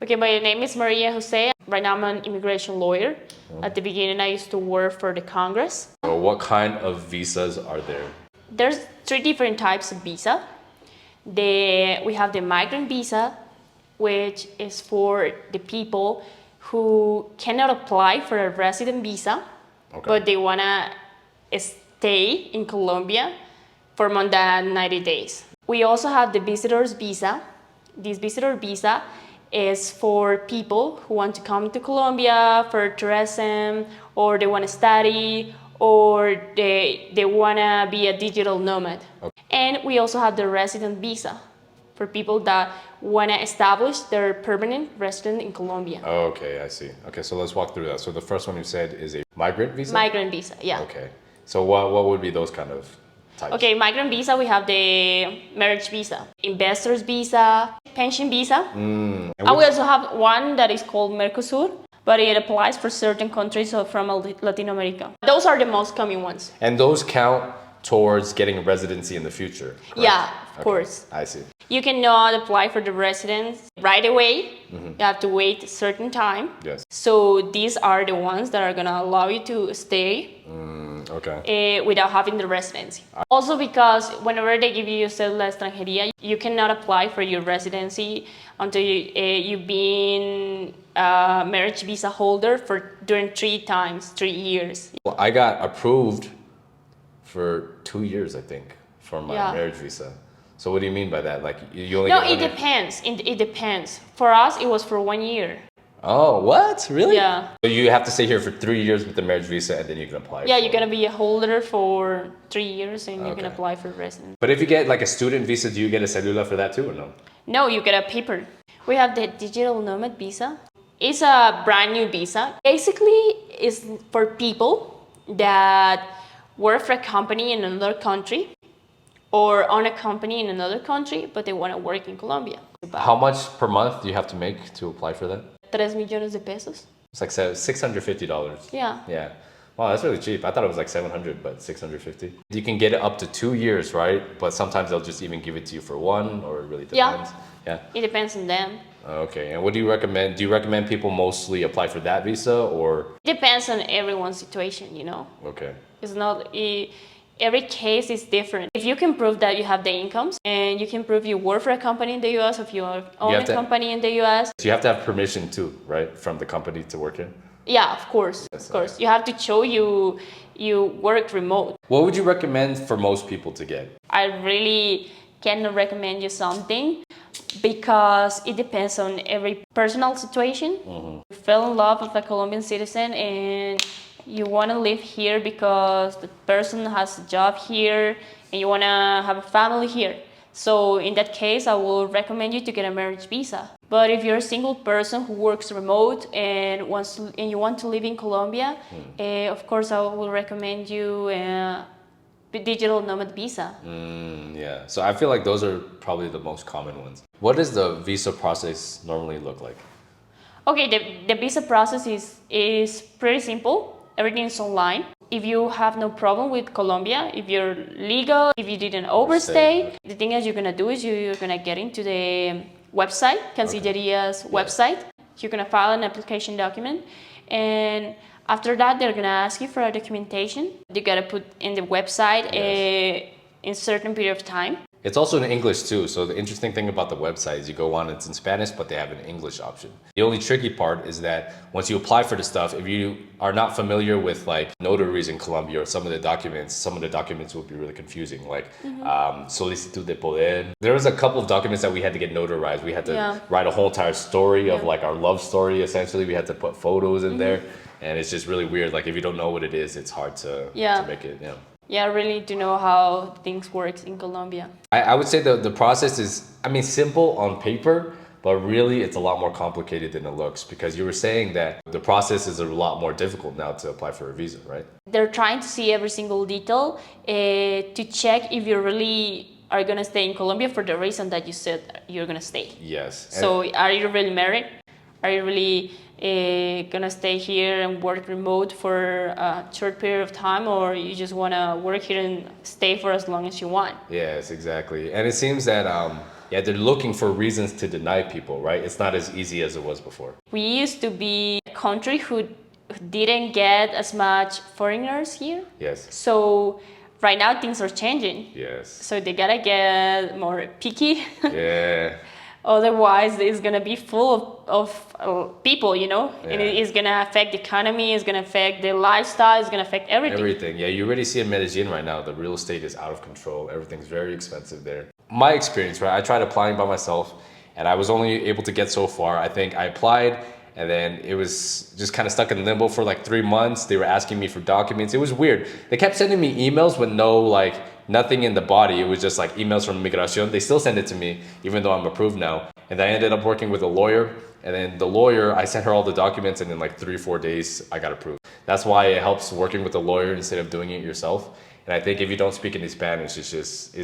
Okay, my name is Maria Jose. Right now I'm an immigration lawyer. At the beginning I used to work for the Congress. So what kind of visas are there? There's 3 different types of visa. We have the migrant visa, which is for the people who cannot apply for a resident visa, but they wanna stay in Colombia for more than 90 days. We also have the visitor's visa. This visitor visa is for people who want to come to Colombia for tourism, or they want to study, or they want to be a digital nomad. And we also have the resident visa for people that want to establish their permanent residence in Colombia. Oh, okay, I see. Okay, so let's walk through that. So the first one you said is a migrant visa? Migrant visa, yeah. Okay. So what would be those kind of types? Okay, migrant visa, we have the marriage visa, investor's visa, pension visa. And we also have one that is called Mercosur, but it applies for certain countries from Latin America. Those are the most common ones. And those count towards getting residency in the future, correct? Yeah, of course. I see. You cannot apply for the residence right away. You have to wait a certain time. Yes. So these are the ones that are gonna allow you to stay without having the residency. Also because whenever they give you cédula extranjería, you cannot apply for your residency until you've been a marriage visa holder during 3 years. Well, I got approved for 2 years, I think, for my marriage visa. So what do you mean by that? Like you only No, get it depends. It depends. For us, it was for 1 year. Oh, what? Really? Yeah. So you have to stay here for 3 years with the marriage visa, and then you can apply. Yeah, you're gonna be a holder for 3 years, and you can apply for residence. But if you get like a student visa, do you get a cedula for that too, or no? No, you get a paper. We have the digital nomad visa. It's a brand new visa. Basically, it's for people that work for a company in another country or own a company in another country, but they want to work in Colombia. How much per month do you have to make to apply for that? 3 millones de pesos. It's like $650. Yeah. Yeah. Wow, that's really cheap. I thought it was like 700, but 650. You can get it up to 2 years, right? But sometimes they'll just even give it to you for 1, or it really depends. Yeah. It depends on them. Okay. And what do you recommend? Do you recommend people mostly apply for that visa, or? It depends on everyone's situation, you know. Okay. It's not... Every case is different. If you can prove that you have the incomes, and you can prove you work for a company in the US, if you own a company in the US. So you have to have permission too, right? From the company to work here? Yeah, of course. Yes, of course. You have to show you work remote. What would you recommend for most people to get? I really cannot recommend you something because it depends on every personal situation. You fell in love with a Colombian citizen and you want to live here because the person has a job here and you want to have a family here. So in that case, I will recommend you to get a marriage visa. But if you're a single person who works remote and you want to live in Colombia, of course, I will recommend you a digital nomad visa. Yeah, so I feel like those are probably the most common ones. What does the visa process normally look like? Okay, the visa process is pretty simple. Everything is online. If you have no problem with Colombia, if you're legal, if you didn't overstay, the thing that you're gonna do is you're gonna get into the website, Cancilleria's website. You're gonna file an application document, and after that, they're gonna ask you for a documentation. You gotta put in the website in a certain period of time. It's also in English too, so the interesting thing about the website is you go on, it's in Spanish, but they have an English option. The only tricky part is that once you apply for the stuff, if you are not familiar with like notaries in Colombia or some of the documents will be really confusing, like solicitud de poder. There was a couple of documents that we had to get notarized. We had to write a whole entire story of like our love story, essentially. We had to put photos in there, and it's just really weird. Like if you don't know what it is, it's hard to make it, Yeah, I really do know how things work in Colombia. I would say the process is, I mean, simple on paper, but really it's a lot more complicated than it looks, because you were saying that the process is a lot more difficult now to apply for a visa, right? They're trying to see every single detail to check if you really are going to stay in Colombia for the reason that you said you're going to stay. Yes. So are you really married? Are you really gonna stay here and work remote for a short period of time, or you just want to work here and stay for as long as you want? Yes, exactly. And it seems that Yeah, they're looking for reasons to deny people, right? It's not as easy as it was before. We used to be a country who didn't get as much foreigners here. Yes. So right now things are changing. Yes. So they gotta get more picky. Yeah. Otherwise, it's gonna be full of people, you know, Yeah. and it is gonna affect the economy. It's gonna affect the lifestyle. It's gonna affect everything. Everything. Yeah, you already see in Medellín right now, the real estate is out of control. Everything's very expensive there. My experience, right? I tried applying by myself, and I was only able to get so far. I think I applied, and then it was just kind of stuck in limbo for like 3 months. They were asking me for documents. It was weird. They kept sending me emails with nothing in the body. It was just like emails from Migración. They still send it to me, even though I'm approved now. And I ended up working with a lawyer. And then the lawyer, I sent her all the documents, and in like 3 or 4 days, I got approved. That's why it helps working with a lawyer instead of doing it yourself. And I think if you don't speak any Spanish, it's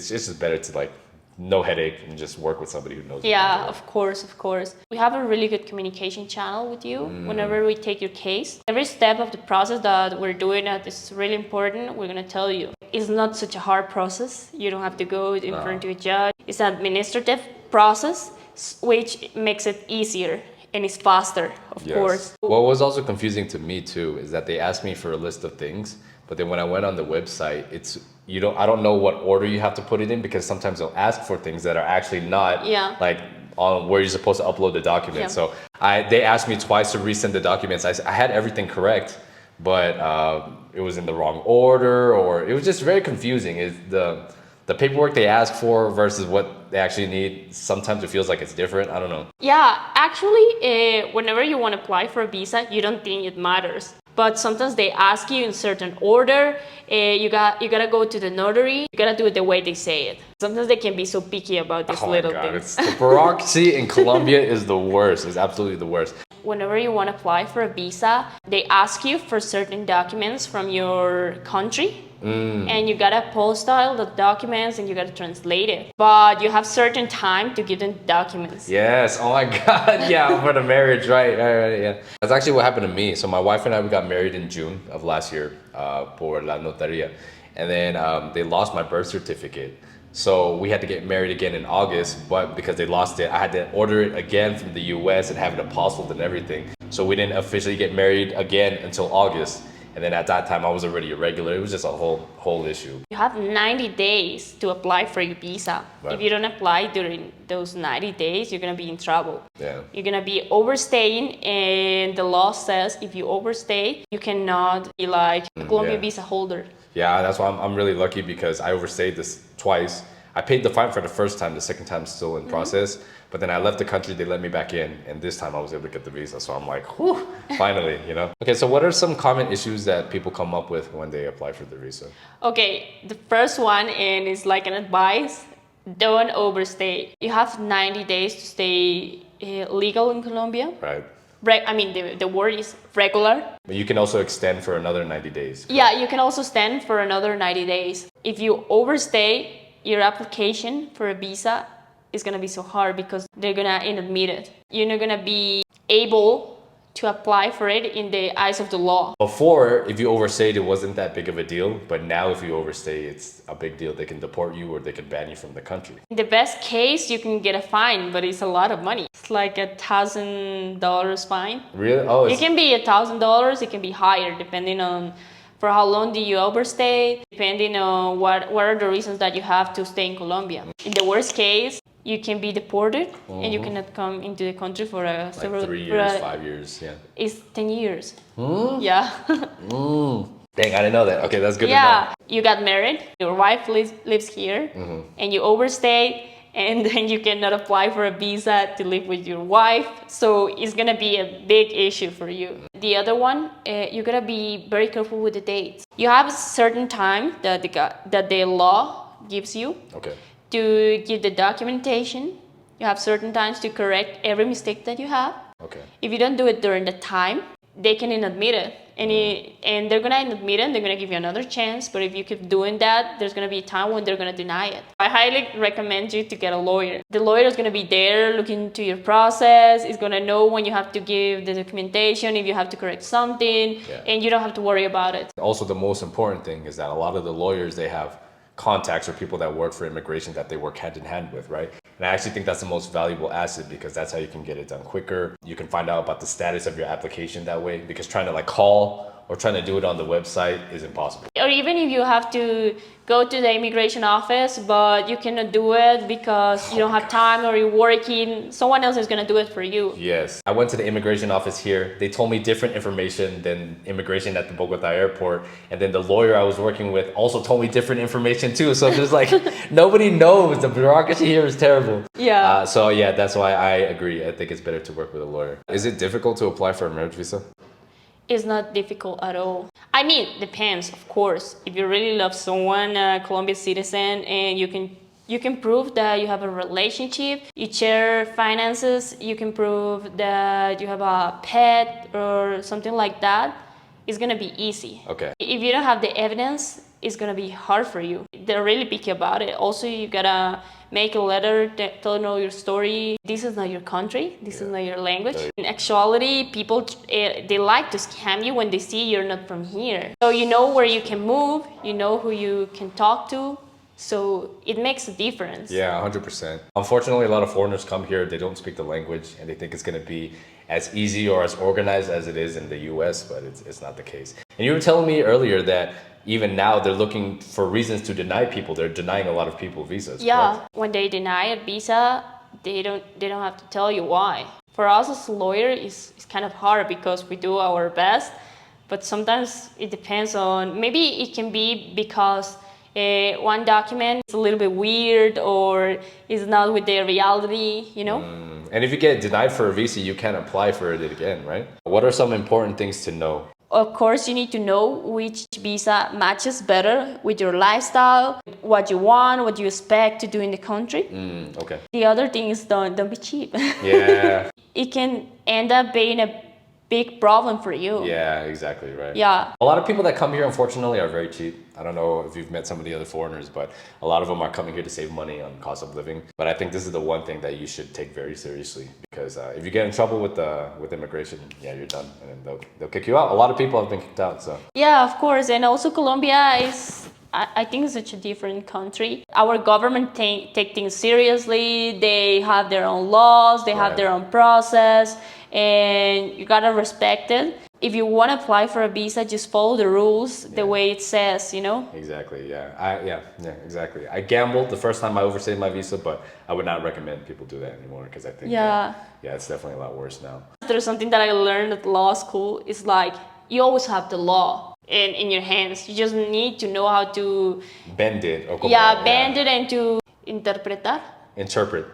just better to like no headache and just work with somebody who knows. Yeah, of course, of course. We have a really good communication channel with you whenever we take your case. Every step of the process that we're doing that is really important, we're gonna tell you. It's not such a hard process. You don't have to go in front of a judge. It's an administrative process, which makes it easier and it's faster, of course. What was also confusing to me too is that they asked me for a list of things, but then when I went on the website, I don't know what order you have to put it in, because sometimes they'll ask for things that are actually not like on where you're supposed to upload the documents. So they asked me twice to resend the documents. I had everything correct, but it was in the wrong order, or it was just very confusing. The paperwork they ask for versus what they actually need, sometimes it feels like it's different. I don't know. Yeah, actually, whenever you want to apply for a visa, you don't think it matters. But sometimes they ask you in certain order. You gotta go to the notary. You gotta do it the way they say it. Sometimes they can be so picky about these little things. The bureaucracy in Colombia is the worst. It's absolutely the worst. Whenever you want to apply for a visa, they ask you for certain documents from your country. And you gotta postile the documents and you gotta translate it. But you have certain time to give them documents. Yes, oh my God, yeah, for the marriage, right, yeah. That's actually what happened to me. So my wife and I, we got married in June of last year por la notaría. And then they lost my birth certificate. So we had to get married again in August, but because they lost it, I had to order it again from the US and have it apostilled and everything. So we didn't officially get married again until August. And then at that time, I was already irregular. It was just a whole issue. You have 90 days to apply for your visa. Right. If you don't apply during those 90 days, you're gonna be in trouble. Yeah. You're gonna be overstaying, and the law says if you overstay, you cannot be like a Colombian visa holder. Yeah, that's why I'm really lucky, because I overstayed this twice. I paid the fine for the first time. The second time is still in process. But then I left the country, they let me back in, and this time I was able to get the visa. So I'm like, whew, finally, you know? Okay, so what are some common issues that people come up with when they apply for the visa? Okay, the first one, and it's like an advice, don't overstay. You have 90 days to stay legal in Colombia. Right. I mean, the word is regular. But you can also extend for another 90 days. Correct? Yeah, you can also extend for another 90 days. If you overstay, your application for a visa is gonna be so hard because they're gonna inadmit it. You're not gonna be able to apply for it in the eyes of the law. Before, if you overstayed, it wasn't that big of a deal. But now if you overstay, it's a big deal. They can deport you or they can ban you from the country. In the best case, you can get a fine, but it's a lot of money. It's like $1,000 fine. Really? Oh, it can be $1,000, it can be higher depending on for how long do you overstay, depending on what are the reasons that you have to stay in Colombia. In the worst case, you can be deported and you cannot come into the country for several 3 years, 5 years, yeah. It's 10 years. Yeah. Dang, I didn't know that. Okay, that's good to know. Yeah, you got married, your wife lives here, and you overstay, and then you cannot apply for a visa to live with your wife. So it's gonna be a big issue for you. The other one, you gotta be very careful with the dates. You have a certain time that the law gives you. Okay. To give the documentation. You have certain times to correct every mistake that you have. Okay. If you don't do it during the time, they can inadmit it. And they're gonna inadmit it and they're gonna give you another chance. But if you keep doing that, there's gonna be a time when they're gonna deny it. I highly recommend you to get a lawyer. The lawyer is gonna be there looking into your process. Is gonna know when you have to give the documentation, if you have to correct something, and you don't have to worry about it. Also, the most important thing is that a lot of the lawyers, they have contacts or people that work for immigration that they work hand in hand with, right? And I actually think that's the most valuable asset because that's how you can get it done quicker. You can find out about the status of your application that way because trying to like call or trying to do it on the website is impossible. Or even if you have to go to the immigration office, but you cannot do it because you don't have time or you're working, someone else is gonna do it for you. Yes. I went to the immigration office here. They told me different information than immigration at the Bogota airport. And then the lawyer I was working with also told me different information too. So there's like, nobody knows. The bureaucracy here is terrible. Yeah. So yeah, that's why I agree. I think it's better to work with a lawyer. Is it difficult to apply for a marriage visa? It's not difficult at all. I mean, depends, of course. If you really love someone, a Colombian citizen, and you can prove that you have a relationship, you share finances, you can prove that you have a pet or something like that, it's gonna be easy. Okay. If you don't have the evidence, it's gonna be hard for you. They're really picky about it. Also, you gotta make a letter telling all your story. This is not your country. This is not your language. In actuality, people they like to scam you when they see you're not from here. So you know where you can move. You know who you can talk to. So it makes a difference. Yeah, 100%. Unfortunately, a lot of foreigners come here, they don't speak the language, and they think it's going to be as easy or as organized as it is in the US, but it's not the case. And you were telling me earlier that even now they're looking for reasons to deny people. They're denying a lot of people visas. Yeah, correct? when they deny a visa, they don't have to tell you why. For us as a lawyer, it's kind of hard because we do our best, but sometimes it depends on, maybe it can be because one document is a little bit weird or is not with the reality, you know? And if you get denied for a visa, you can't apply for it again, right? What are some important things to know? Of course, you need to know which visa matches better with your lifestyle, what you want, what you expect to do in the country. Okay. The other thing is don't be cheap. Yeah. It can end up being a big problem for you. Yeah, exactly, right. Yeah. A lot of people that come here, unfortunately, are very cheap. I don't know if you've met some of the other foreigners, but a lot of them are coming here to save money on cost of living. But I think this is the one thing that you should take very seriously because if you get in trouble with immigration, yeah, you're done, and then they'll kick you out. A lot of people have been kicked out, so. Yeah, of course. And also Colombia is, I think, it's such a different country. Our government take things seriously. They have their own laws. They have their own process. And you gotta respect it. If you want to apply for a visa, just follow the rules the way it says, you know? Exactly, yeah. Exactly. I gambled the first time I overstayed my visa, but I would not recommend people do that anymore because I think, it's definitely a lot worse now. There's something that I learned at law school. It's like you always have the law in your hands. You just need to know how to bend it. Or bend it and to interpretar. Interpret.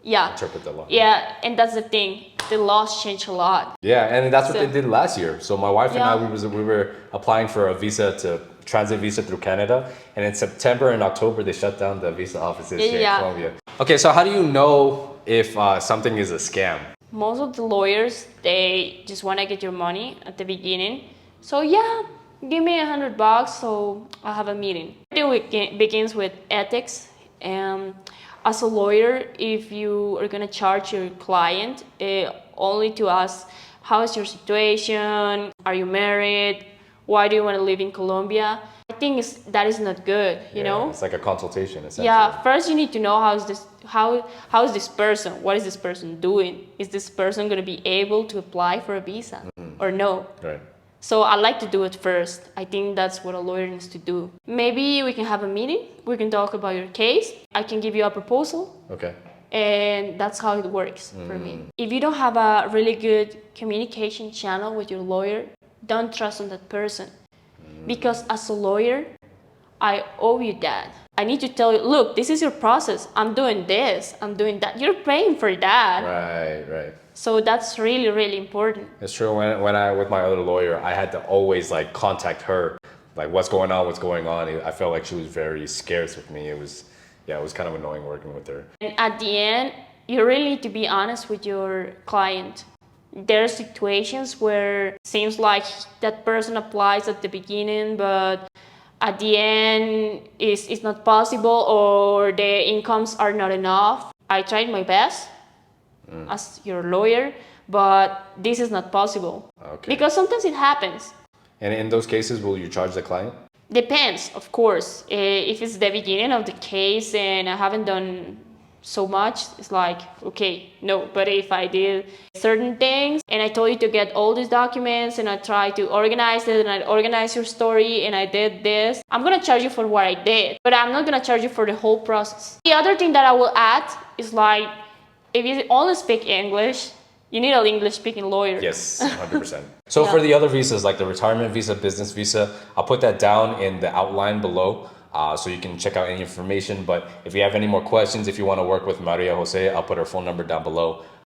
Yeah. Interpret the law. Yeah, and that's the thing. The laws change a lot. Yeah, and that's what they did last year. So my wife and I, we were applying for a transit visa through Canada, and in September and October they shut down the visa offices here in Colombia. Okay, so how do you know if something is a scam? Most of the lawyers, they just want to get your money at the beginning. So yeah, give me $100 so I'll have a meeting. It begins with ethics. As a lawyer, if you are going to charge your client, only to ask, how is your situation? Are you married? Why do you want to live in Colombia? I think that is not good, you know? It's like a consultation, essentially. Yeah, first you need to know how is this person? What is this person doing? Is this person going to be able to apply for a visa or no? Right. So I like to do it first. I think that's what a lawyer needs to do. Maybe we can have a meeting. We can talk about your case. I can give you a proposal. Okay. And that's how it works for me. If you don't have a really good communication channel with your lawyer, don't trust on that person. Because as a lawyer, I owe you that. I need to tell you, look, this is your process. I'm doing this, I'm doing that. You're paying for that. Right. So that's really, really important. It's true. When I with my other lawyer, I had to always like contact her, like what's going on. I felt like she was very scarce with me. It was kind of annoying working with her. And at the end, you really need to be honest with your client. There are situations where it seems like that person applies at the beginning, but at the end it's not possible or the incomes are not enough. I tried my best as your lawyer, but this is not possible. Okay. Because sometimes it happens. And in those cases, will you charge the client? Depends, of course. If it's the beginning of the case and I haven't done so much, it's like, okay, no. But if I did certain things and I told you to get all these documents and I tried to organize it and I organized your story and I did this, I'm gonna charge you for what I did, but I'm not gonna charge you for the whole process. The other thing that I will add is like, if you only speak English, you need an English-speaking lawyer. Yes, 100%. So for the other visas, like the retirement visa, business visa, I'll put that down in the outline below. So you can check out any information. But if you have any more questions, if you want to work with Maria Jose, I'll put her phone number down below.